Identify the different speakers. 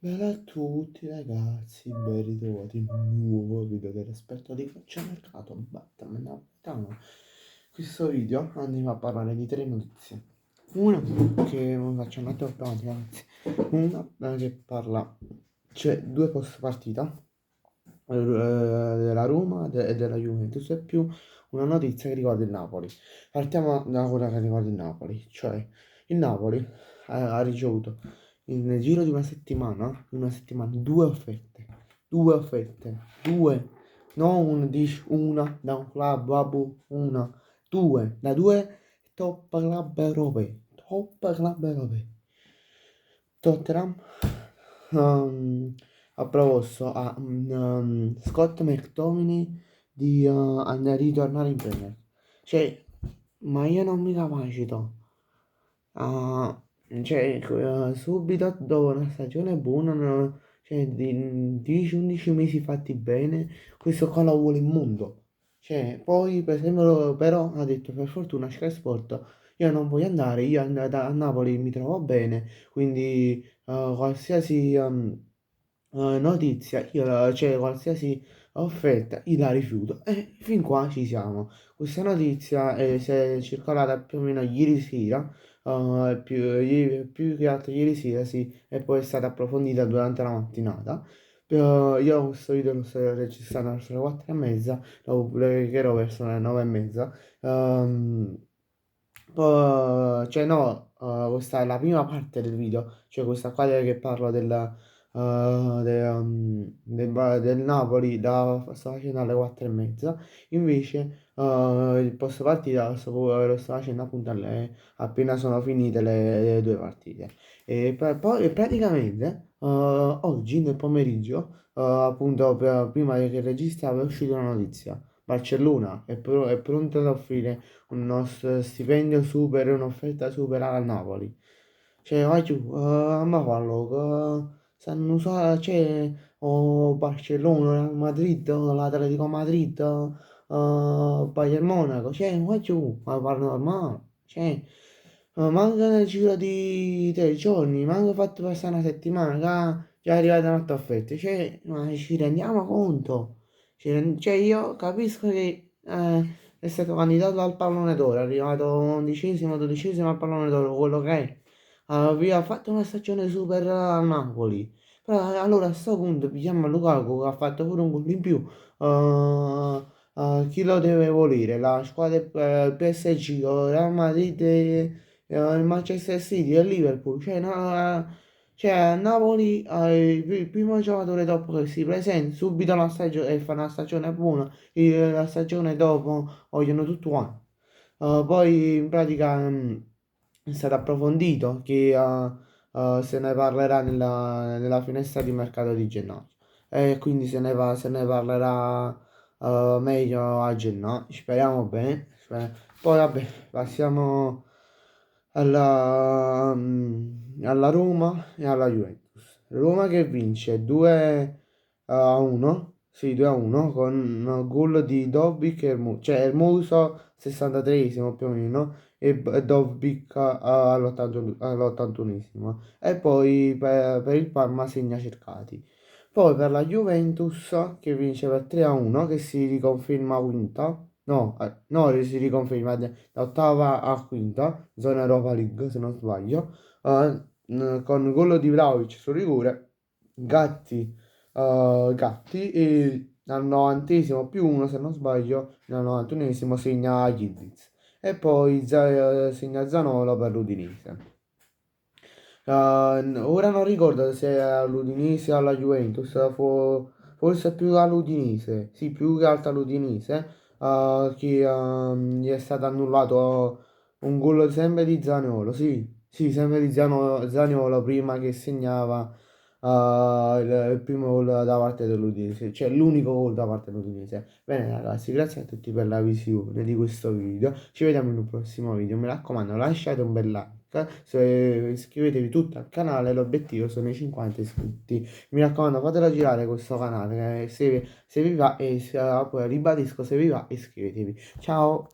Speaker 1: Bella a tutti ragazzi, ben ritrovati in un nuovo video dell'esperto di calciomercato Batman Napolitano. Questo video andiamo a parlare di tre notizie. Una che vi faccio un attimo più avanti ragazzi. Una che parla, c'è due post partita della Roma e della Juventus e più una notizia che riguarda il Napoli. Partiamo da quella che riguarda il Napoli, cioè il Napoli ha ricevuto nel giro di una settimana, due offerte, due, non una, dici una da un club, vabbè, una, due top club europei. Tottenham ha proposto a Scott McTominay di ritornare in Premier. Cioè, ma io non mi capacito. Ah, cioè, subito dopo una stagione buona, cioè, di 10-11 mesi fatti bene, questo qua lo vuole immondo. Cioè, poi, per esempio, però ha detto per fortuna Sky Sport, io non voglio andare, io a Napoli mi trovo bene, quindi qualsiasi notizia, cioè qualsiasi offerta, io la rifiuto. E fin qua ci siamo. Questa notizia si è circolata più o meno ieri sera. Più che altro ieri sera sì, e poi è stata approfondita durante la mattinata. Io questo video lo sto registrando verso le 4:30, lo pubblicherò verso le 9:30. Cioè no, questa è la prima parte del video, cioè questa qua che parlo del Napoli, sto facendo alle 4:30, invece il post partita lo sto facendo appunto appena sono finite le due partite. Poi praticamente oggi nel pomeriggio, appunto prima che registravo, è uscita una notizia. Barcellona è pronta ad offrire uno stipendio super, un'offerta super al Napoli. Cioè, vai giù, a me fallo, sanno c'è Barcellona, Real Madrid, l'Atletico Madrid, Bayern Monaco, cioè, vai giù, ma parlo normale, cioè, manca nel giro di 3 giorni, manca fatto passare una settimana, già è arrivata un'altra offerta, cioè, ma ci rendiamo conto? Cioè, io capisco che è stato candidato al pallone d'oro, è arrivato 11esimo, 12esimo al pallone d'oro, quello che è. Ha fatto una stagione super a Napoli. Però allora a sto punto pigliamo Lukaku che ha fatto pure un gol in più. Chi lo deve volere? La squadra PSG, o Real Madrid, il Manchester City e il Liverpool. Cioè, no, cioè, a Napoli il primo giocatore dopo che si presenta subito una stagione e fa una stagione buona, la stagione dopo vogliono tutto quanto. Poi in pratica è stato approfondito che se ne parlerà nella finestra di mercato di gennaio e quindi se ne parlerà meglio a gennaio, speriamo bene. Poi vabbè, passiamo alla Roma e alla Juventus. Roma che vince 2-1, sì 2-1 con un gol di Dobbik e cioè Hermoso 63esimo più o meno e Dobbik all'81esimo. E poi per il Parma segna Cercati. Poi per la Juventus che vince per 3-1 che si riconferma quinta. No, no, si riconferma da ottava a quinta, zona Europa League se non sbaglio, con gol di Vlahovic su rigore, Gatti e al 90esimo più uno se non sbaglio, al 91esimo segna Yildiz e poi segna Zanolo per l'Udinese. Ora non ricordo se è all'Udinese o alla Juventus, forse più all'Udinese, sì, più che altro all'Udinese, che gli è stato annullato un gol sempre di Zaniolo, sì, sì, sempre di Zaniolo prima che segnava il primo gol da parte dell'Udinese, cioè l'unico gol da parte dell'Udinese. Bene ragazzi, grazie a tutti per la visione di questo video, ci vediamo in un prossimo video, mi raccomando lasciate un bel like, iscrivetevi tutti al canale, l'obiettivo sono i 50 iscritti, mi raccomando fatelo girare questo canale, se vi va, e poi ribadisco se vi va iscrivetevi, ciao!